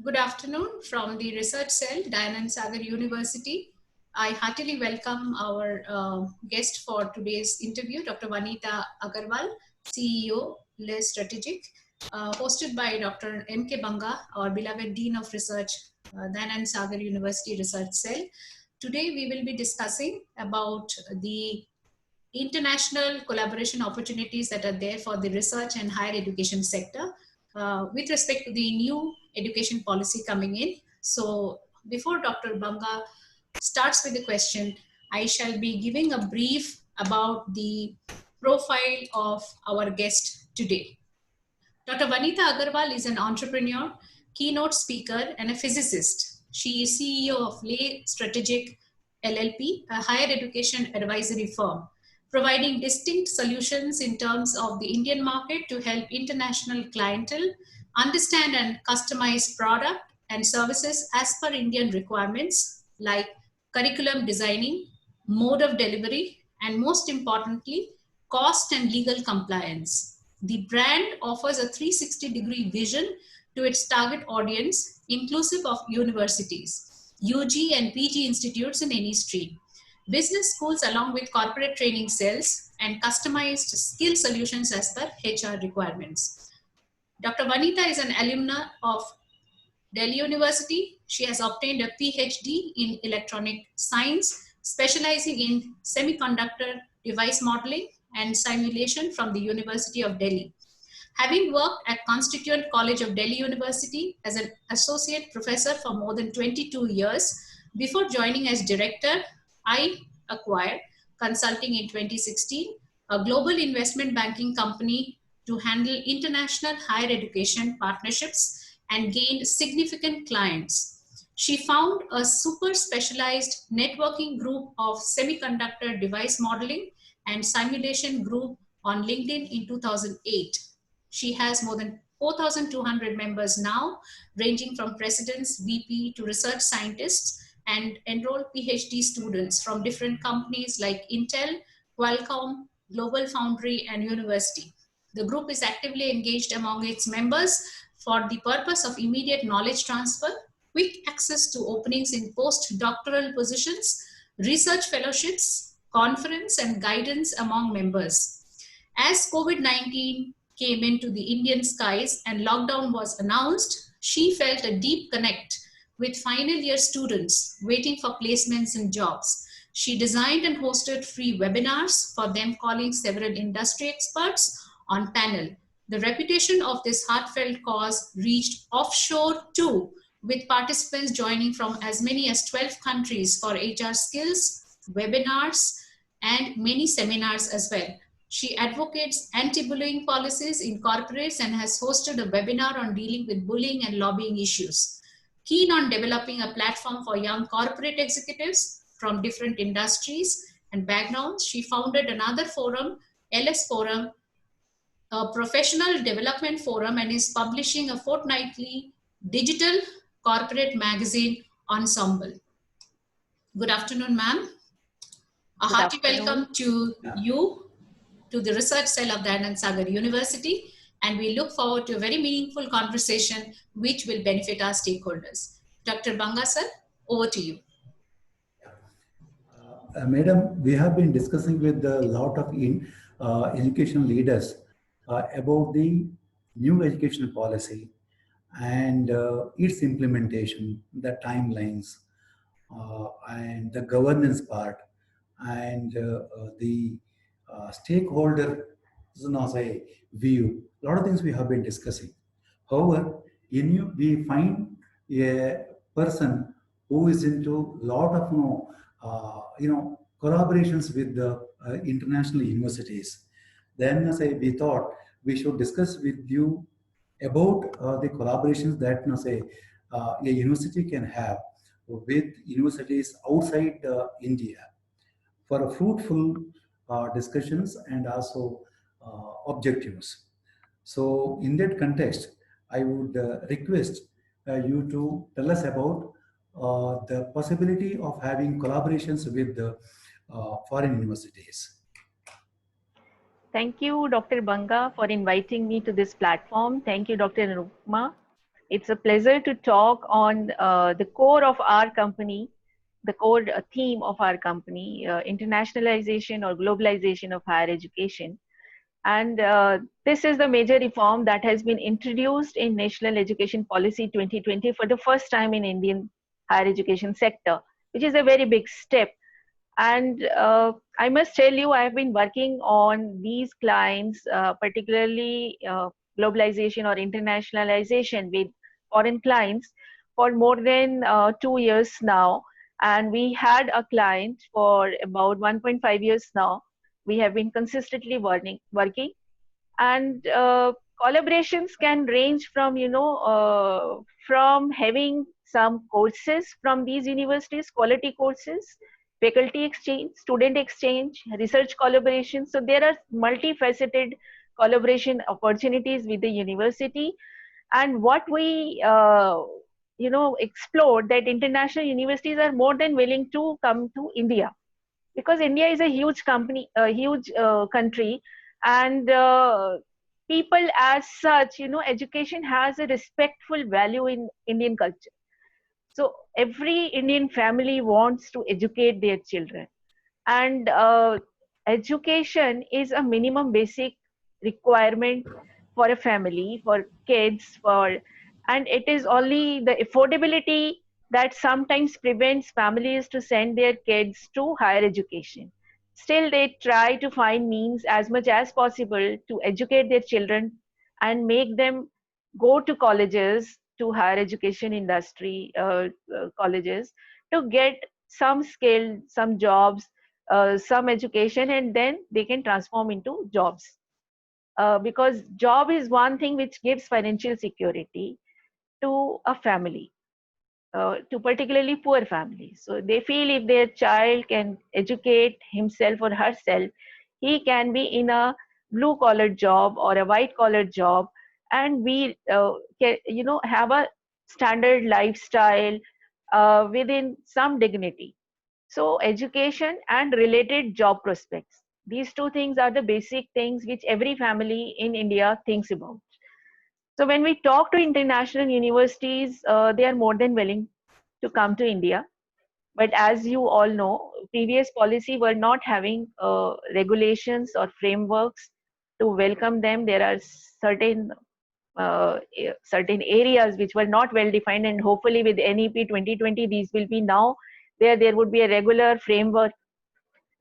Good afternoon from the research cell, Dayanand Sagar University. I heartily welcome our guest for today's interview, Dr. Vanita Agarwal, CEO, LIS Strategic, hosted by Dr. M.K. Banga, our beloved Dean of Research, Dayanand Sagar University Research Cell. Today we will be discussing about the international collaboration opportunities that are there for the research and higher education sector with respect to the new education policy coming in. So before Dr. Banga starts with the question, I shall be giving a brief about the profile of our guest today. Dr. Vanita Agarwal is an entrepreneur, keynote speaker, and a physicist. She is CEO of LIS Strategic LLP, a higher education advisory firm, providing distinct solutions in terms of the Indian market to help international clientele understand and customize product and services as per Indian requirements like curriculum designing, mode of delivery, and most importantly, cost and legal compliance. The brand offers a 360-degree vision to its target audience, inclusive of universities, UG and PG institutes in any stream, business schools along with corporate training cells, and customized skill solutions as per HR requirements. Dr. Vanita is an alumna of Delhi University. She has obtained a PhD in electronic science, specializing in semiconductor device modeling and simulation from the University of Delhi. Having worked at Constituent College of Delhi University as an associate professor for more than 22 years, before joining as director, I acquired Consulting in 2016, a global investment banking company to handle international higher education partnerships and gained significant clients. She found a super specialized networking group of semiconductor device modeling and simulation group on LinkedIn in 2008. She has more than 4,200 members now, ranging from presidents, VP to research scientists, and enrolled PhD students from different companies like Intel, Qualcomm, Global Foundry, and University. The group is actively engaged among its members for the purpose of immediate knowledge transfer, quick access to openings in postdoctoral positions, research fellowships, conference, and guidance among members. As COVID-19 came into the Indian skies and lockdown was announced, she felt a deep connect with final year students waiting for placements and jobs. She designed and hosted free webinars for them, calling several industry experts on panel. The reputation of this heartfelt cause reached offshore too, with participants joining from as many as 12 countries for HR skills, webinars, and many seminars as well. She advocates anti-bullying policies in corporates and has hosted a webinar on dealing with bullying and lobbying issues. Keen on developing a platform for young corporate executives from different industries and backgrounds, she founded another forum, LS Forum, a professional development forum, and is publishing a fortnightly digital corporate magazine, Ensemble. Good afternoon, ma'am. A hearty welcome to you, to the research cell of Dayanand Sagar University, and we look forward to a very meaningful conversation which will benefit our stakeholders. Dr. Banga sir, over to you. Madam, we have been discussing with a lot of education leaders about the new education policy and its implementation, the timelines, and the governance part, and the stakeholder view. A lot of things we have been discussing. However, we find a person who is into a lot of collaborations with the international universities. Then we thought we should discuss with you about the collaborations that a university can have with universities outside India for a fruitful discussions and also objectives. So in that context, I would request you to tell us about the possibility of having collaborations with the foreign universities. Thank you, Dr. Banga, for inviting me to this platform. Thank you, Dr. Nirupma. It's a pleasure to talk on the core of our company, the core theme of our company, internationalization or globalization of higher education. And this is the major reform that has been introduced in National Education Policy 2020 for the first time in Indian higher education sector, which is a very big step. And I must tell you, I've been working on these clients, particularly globalization or internationalization with foreign clients for more than 2 years now. And we had a client for about 1.5 years now. We have been consistently working, and collaborations can range from, from having some courses from these universities, quality courses, faculty exchange, student exchange, research collaboration. So there are multifaceted collaboration opportunities with the university. And what we explored, that international universities are more than willing to come to India, because India is a huge company, a huge country, and people as such, education has a respectful value in Indian culture. So every Indian family wants to educate their children, and education is a minimum basic requirement for a family, for kids, and it is only the affordability that sometimes prevents families to send their kids to higher education. Still they try to find means as much as possible to educate their children and make them go to colleges, to higher education industry, colleges, to get some skill, some jobs, some education, and then they can transform into jobs. Because job is one thing which gives financial security to a family, to particularly poor families. So they feel if their child can educate himself or herself, he can be in a blue collar job or a white collar job, and we can, have a standard lifestyle within some dignity. So education and related job prospects. These two things are the basic things which every family in India thinks about. So when we talk to international universities, they are more than willing to come to India. But as you all know, previous policy were not having regulations or frameworks to welcome them. There are certain areas which were not well defined, and hopefully with NEP 2020 these will be now there would be a regular framework.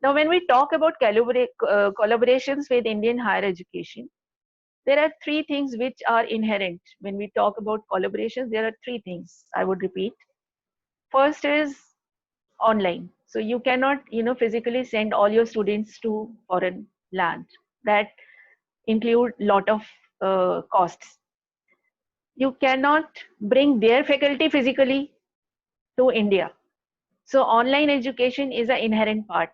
Now when we talk about collaborations with Indian higher education, there are three things which are inherent. When we talk about collaborations, there are three things I would repeat. First is online. So you cannot, physically send all your students to foreign land. That include lot of costs. You cannot bring their faculty physically to India. So online education is an inherent part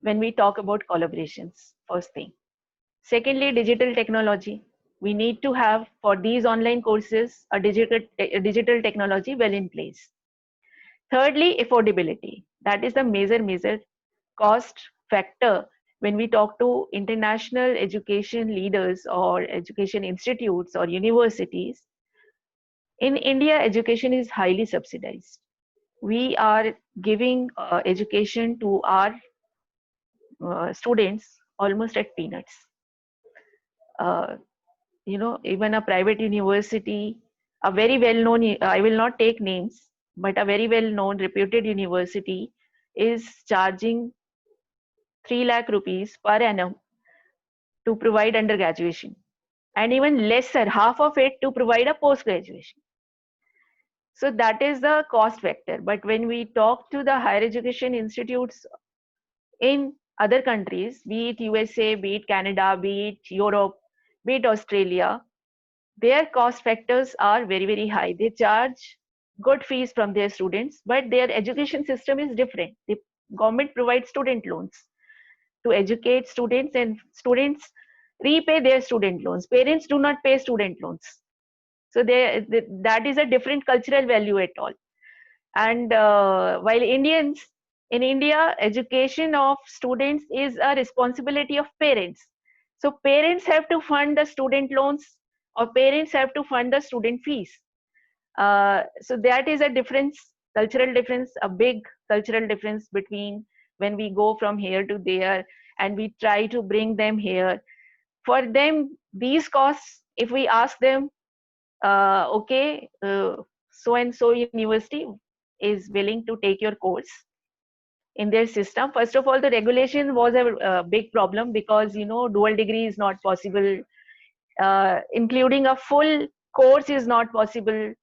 when we talk about collaborations, first thing. Secondly, digital technology. We need to have for these online courses a digital technology well in place. Thirdly, affordability. That is the major cost factor when we talk to international education leaders or education institutes or universities. In India, education is highly subsidized. We are giving education to our students almost at peanuts. Uh, Even a private university, a very well known, I will not take names, but a very well known reputed university is charging 3 lakh rupees per annum to provide undergraduation, and even lesser, half of it to provide a post graduation. So that is the cost factor. But when we talk to the higher education institutes in other countries, be it USA, be it Canada, be it Europe, be it Australia, their cost factors are very high. They charge good fees from their students, but their education system is different. The government provides student loans to educate students, and students repay their student loans. Parents do not pay student loans. So that is a different cultural value at all. And while in India, education of students is a responsibility of parents. So parents have to fund the student loans, or parents have to fund the student fees. So that is a difference, cultural difference, a big cultural difference between when we go from here to there and we try to bring them here. For them, these costs, if we ask them, okay, so and so university is willing to take your course in their system. First of all, the regulation was a big problem because, you know, dual degree is not possible, including a full course is not possible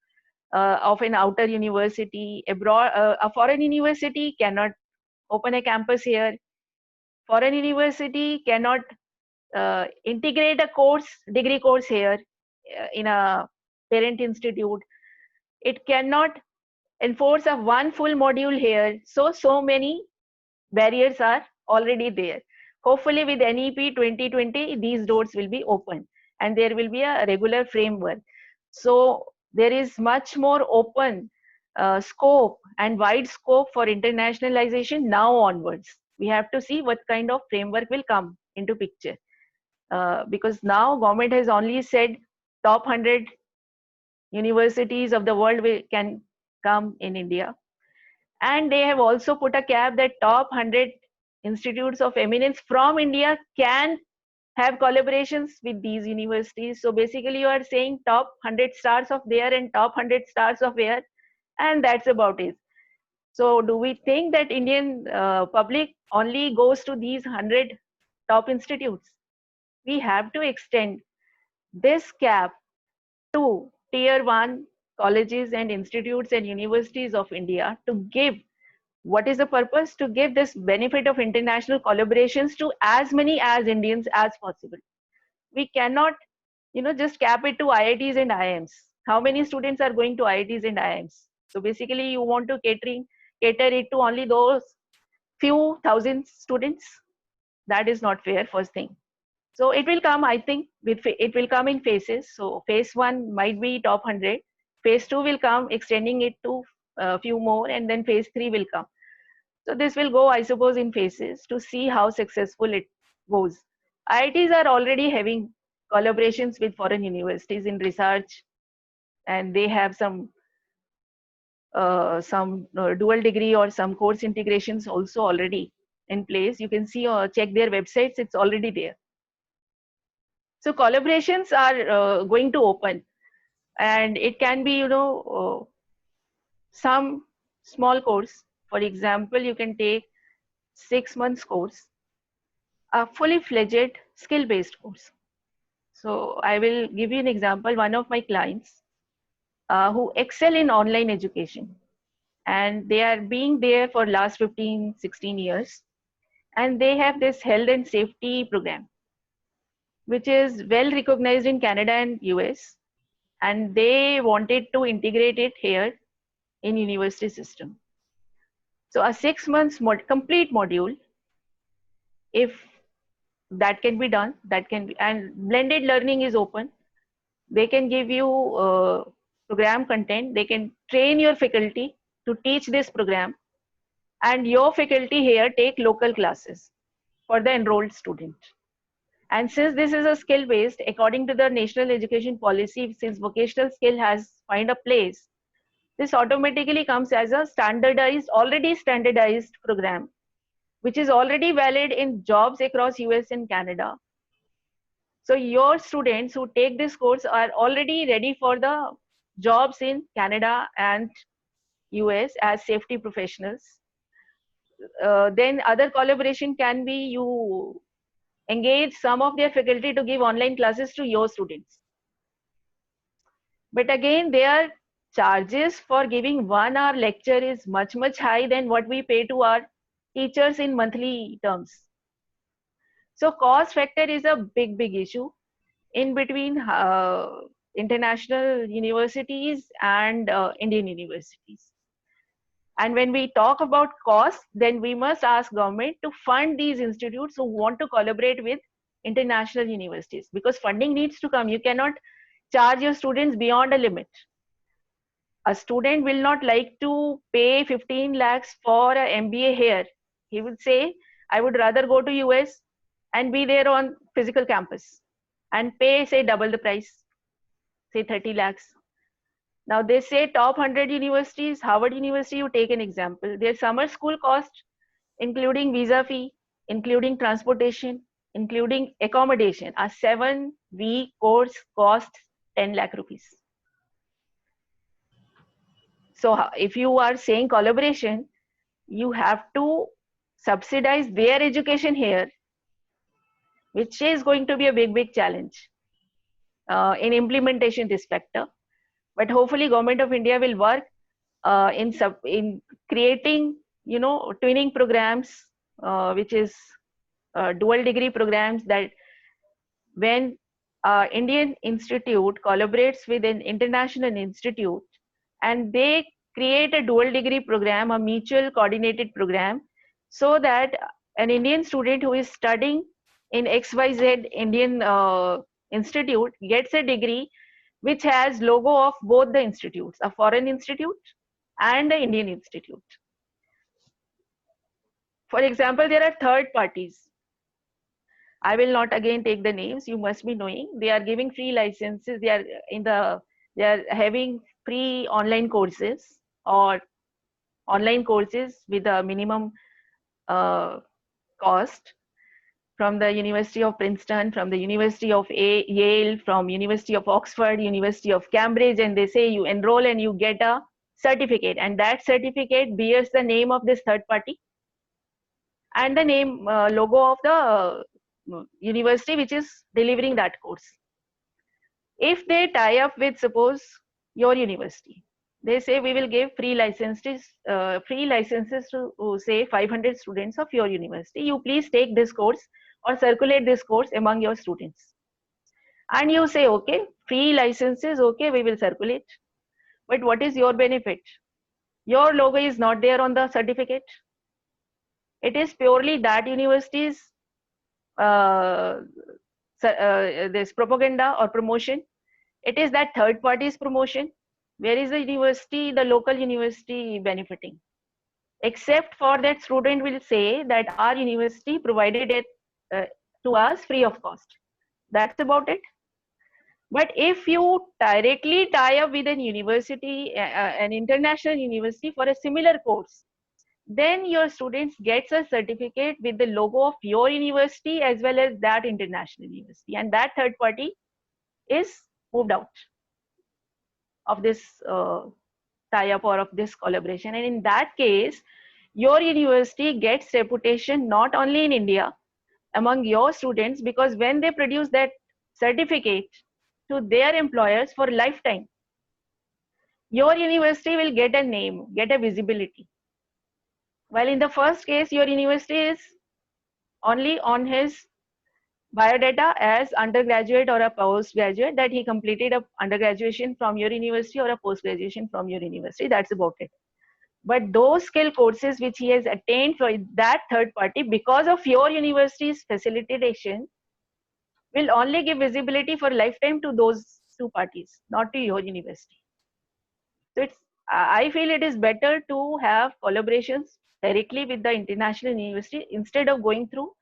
of an outer university. Abroad, a foreign university cannot open a campus here. Foreign university cannot integrate a course, degree course here in a parent institute. It cannot enforce a one full module here. So many barriers are already there. Hopefully with NEP 2020, these doors will be open and there will be a regular framework. So there is much more open scope and wide scope for internationalization now onwards. We have to see what kind of framework will come into picture. Because now government has only said top 100 universities of the world can come in India. And they have also put a cap that top 100 institutes of eminence from India can have collaborations with these universities. So basically you are saying top 100 stars of there and top 100 stars of where, and that's about it. So do we think that Indian public only goes to these 100 top institutes? We have to extend this cap to tier 1 colleges and institutes and universities of India to give, what is the purpose? To give this benefit of international collaborations to as many as Indians as possible. We cannot, you know, just cap it to IITs and IIMs. How many students are going to IITs and IIMs? So basically you want to cater it to only those few thousand students. That is not fair, first thing. So it will come, I think, it will come in phases. So phase 1 might be top 100. Phase 2 will come, extending it to a few more, and then phase 3 will come. So this will go, I suppose, in phases to see how successful it goes. IITs are already having collaborations with foreign universities in research, and they have some dual degree or some course integrations also already in place. You can see or check their websites, it's already there. So collaborations are going to open, and it can be, you know, some small course. For example, you can take 6 months course, a fully fledged skill-based course. So I will give you an example. One of my clients who excel in online education, and they are being there for last 15, 16 years. And they have this health and safety program, which is well recognized in Canada and US. And they wanted to integrate it here in university system. So a 6 months complete module, if that can be done, that can be, and blended learning is open. They can give you program content. They can train your faculty to teach this program, and your faculty here take local classes for the enrolled student. And since this is a skill based, according to the national education policy, since vocational skill has find a place, this automatically comes as a standardized, already standardized program, which is already valid in jobs across US and Canada. So your students who take this course are already ready for the jobs in Canada and US as safety professionals. Then other collaboration can be you engage some of their faculty to give online classes to your students. But again, their charges for giving 1 hour lecture is much, much high than what we pay to our teachers in monthly terms. So cost factor is a big, big issue in between international universities and Indian universities. And when we talk about cost, then we must ask government to fund these institutes who want to collaborate with international universities, because funding needs to come. You cannot charge your students beyond a limit. A student will not like to pay 15 lakhs for an MBA here. He would say, I would rather go to US and be there on physical campus and pay, say, double the price, say 30 lakhs. Now they say top 100 universities, Harvard University, you take an example. Their summer school cost, including visa fee, including transportation, including accommodation, a 7-week course costs 10 lakh rupees. So if you are saying collaboration, you have to subsidize their education here, which is going to be a big challenge in implementation this factor. But hopefully government of India will work in creating, you know, twinning programs, which is dual degree programs, that when Indian institute collaborates with an international institute and they create a dual degree program, a mutual coordinated program, so that an Indian student who is studying in XYZ Indian institute gets a degree which has logo of both the institutes, a foreign institute and the Indian institute. For example, there are third parties. I will not again take the names. You must be knowing. They are giving free licenses. They are having free online courses or online courses with a minimum cost from the University of Princeton, from the University of Yale, from University of Oxford, University of Cambridge, and they say you enroll and you get a certificate, and that certificate bears the name of this third party and the name logo of the university which is delivering that course. If they tie up with, suppose, your university, they say we will give free licenses to say 500 students of your university. You please take this course or circulate this course among your students. And you say, okay, free licenses, okay, we will circulate. But what is your benefit? Your logo is not there on the certificate. It is purely that university's this propaganda or promotion. It is that third party's promotion. Where is the university, the local university benefiting? Except for that student will say that our university provided it to us free of cost. That's about it. But if you directly tie up with an university, an international university for a similar course, then your students gets a certificate with the logo of your university as well as that international university, and that third party is moved out of this tie-up or of this collaboration. And in that case, your university gets reputation not only in India among your students, because when they produce that certificate to their employers for lifetime, your university will get a name, get a visibility. While in the first case, your university is only on his biodata as undergraduate or a postgraduate, that he completed a undergraduation from your university or a post-graduation from your university. That's about it. But those skill courses which he has attained for that third party because of your university's facilitation will only give visibility for lifetime to those two parties, not to your university. So I feel it is better to have collaborations directly with the international university instead of going through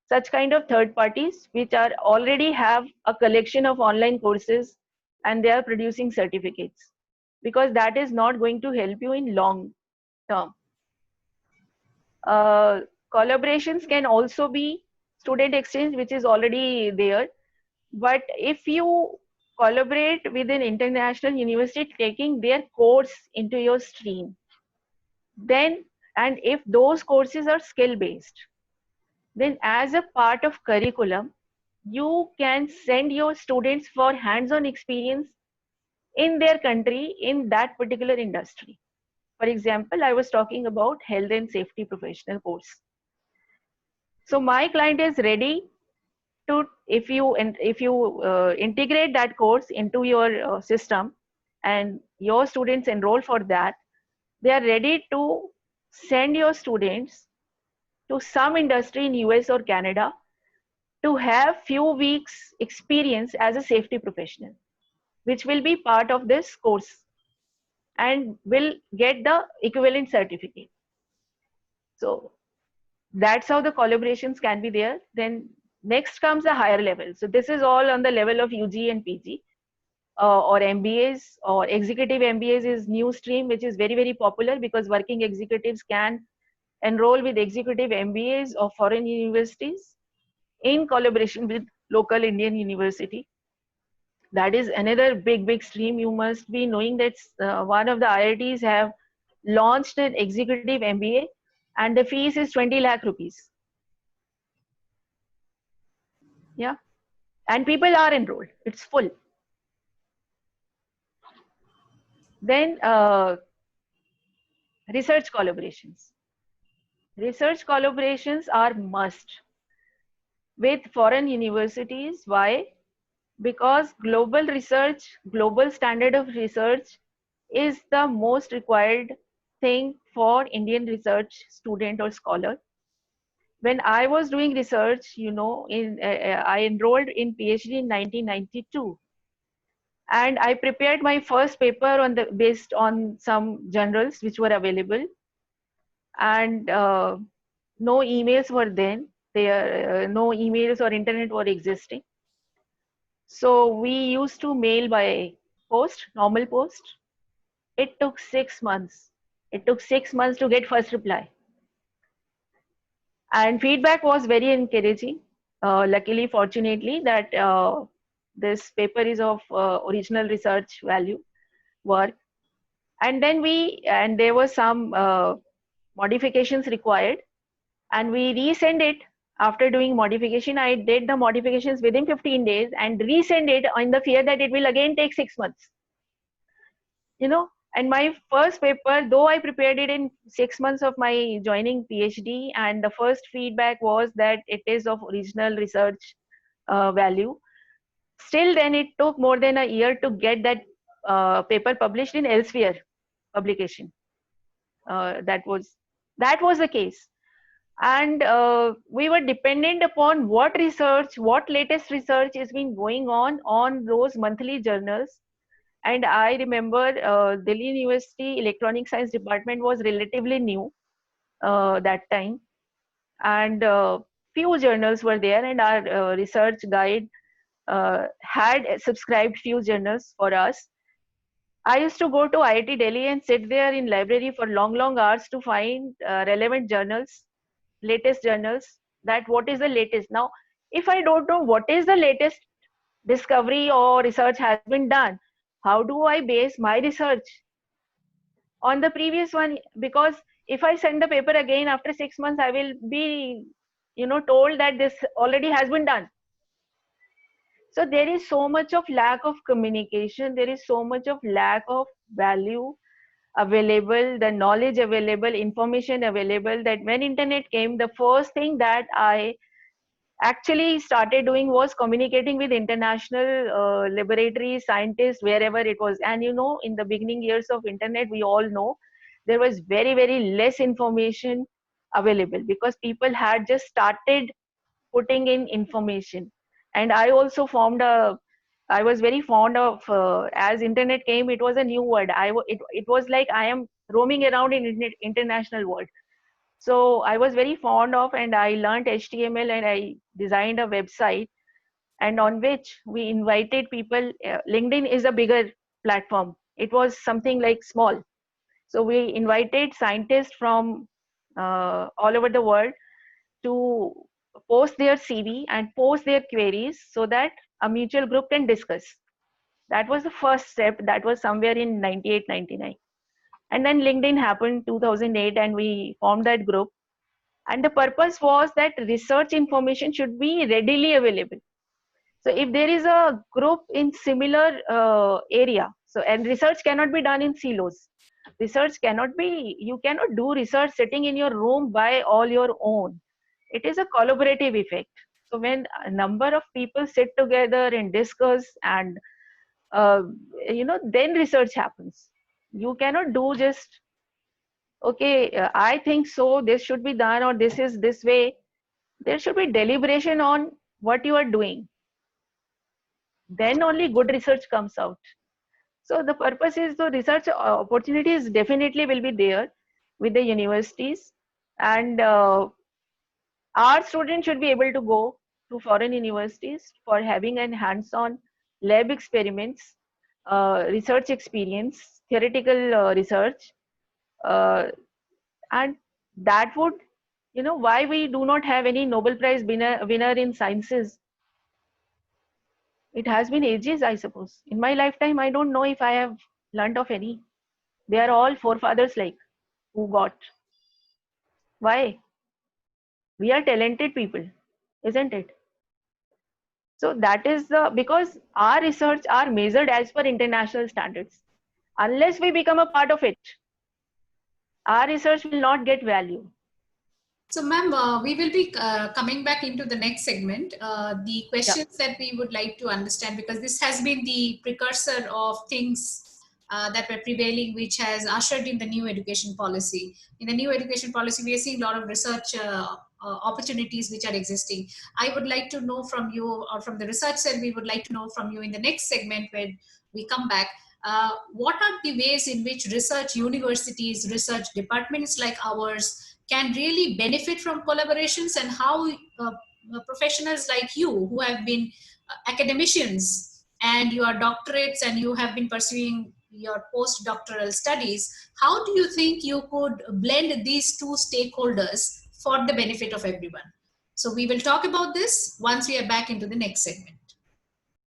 such kind of third parties which are already have a collection of online courses and they are producing certificates, because that is not going to help you in long term. Collaborations can also be student exchange, which is already there. But if you collaborate with an international university taking their course into your stream, then, and if those courses are skill based, then as a part of curriculum, you can send your students for hands-on experience in their country in that particular industry. For example, I was talking about health and safety professional course. So my client is ready to, if you integrate that course into your system and your students enroll for that, they are ready to send your students to some industry in US or Canada to have few weeks experience as a safety professional, which will be part of this course and will get the equivalent certificate. So that's how the collaborations can be there. Then next comes a higher level. So this is all on the level of UG and PG. or MBAs or executive MBAs is new stream, which is very, very popular because working executives can enroll with executive MBAs of foreign universities in collaboration with local Indian university. That is another big, big stream. You must be knowing that one of the IITs have launched an executive MBA and the fees is 20 lakh rupees. Yeah. And people are enrolled. It's full. Then research collaborations. Research collaborations are must with foreign universities. Why? Because global research, global standard of research is the most required thing for Indian research student or scholar. When I was doing research, you know, I enrolled in PhD in 1992, and I prepared my first paper on the based on some journals which were available, and no emails were then. There no emails or internet were existing. So we used to mail by post, normal post. It took 6 months. It took 6 months to get first reply. And feedback was very encouraging. Luckily, fortunately, that this paper is of original research value work. And then there were some modifications required, and we resend it. After doing modification, I did the modifications within 15 days and resend it on the fear that it will again take 6 months. You know, and my first paper, though I prepared it in 6 months of my joining PhD, and the first feedback was that it is of original research value. Still, then it took more than a year to get that paper published in Elsevier publication. That was the case. And we were dependent upon what latest research is being going on those monthly journals. And I remember Delhi University Electronic Science Department was relatively new that time, and few journals were there, and our research guide had subscribed few journals for us. I used to go to IIT Delhi and sit there in library for long hours to find relevant journals, latest journals, that what is the latest. Now, if I don't know what is the latest discovery or research has been done, how do I base my research on the previous one? Because if I send the paper again after 6 months, I will be, you know, told that this already has been done. So there is so much of lack of communication, there is so much of lack of value available, the knowledge available, information available, that when internet came, the first thing that I actually started doing was communicating with international laboratories, scientists, wherever it was. And you know, in the beginning years of internet, we all know there was very, very less information available because people had just started putting in information. And I also I was very fond of, as internet came, it was a new word. It was like I am roaming around in international world. So I was very fond of, and I learned HTML, and I designed a website, and on which we invited people. LinkedIn is a bigger platform. It was something like small. So we invited scientists from all over the world to post their CV and post their queries so that a mutual group can discuss. That was the first step. That was somewhere in 98, 99. And then LinkedIn happened 2008, and we formed that group. And the purpose was that research information should be readily available. So if there is a group in similar area, so, and research cannot be done in silos. Research cannot be, you cannot do research sitting in your room by all your own. It is a collaborative effect. So when a number of people sit together and discuss, and you know, then research happens. You cannot do just, okay, I think so, this should be done, or this is this way. There should be deliberation on what you are doing. Then only good research comes out. So the purpose is, the research opportunities definitely will be there with the universities, and our students should be able to go to foreign universities for having an hands-on lab experiments, research experience, theoretical research, and that would, why we do not have any Nobel Prize winner in sciences. It has been ages, I suppose. In my lifetime, I don't know if I have learnt of any. They are all forefathers like who got. Why? We are talented people, isn't it? So that is because our research are measured as per international standards. Unless we become a part of it, our research will not get value. So, ma'am, we will be coming back into the next segment. The questions that we would like to understand, because this has been the precursor of things that were prevailing, which has ushered in the new education policy. In the new education policy, we are seeing a lot of research opportunities which are existing. I would like to know from you, or from the research cell, we would like to know from you in the next segment when we come back, what are the ways in which research universities, research departments like ours can really benefit from collaborations, and how professionals like you who have been academicians and your doctorates and you have been pursuing your postdoctoral studies, how do you think you could blend these two stakeholders for the benefit of everyone? So we will talk about this once we are back into the next segment.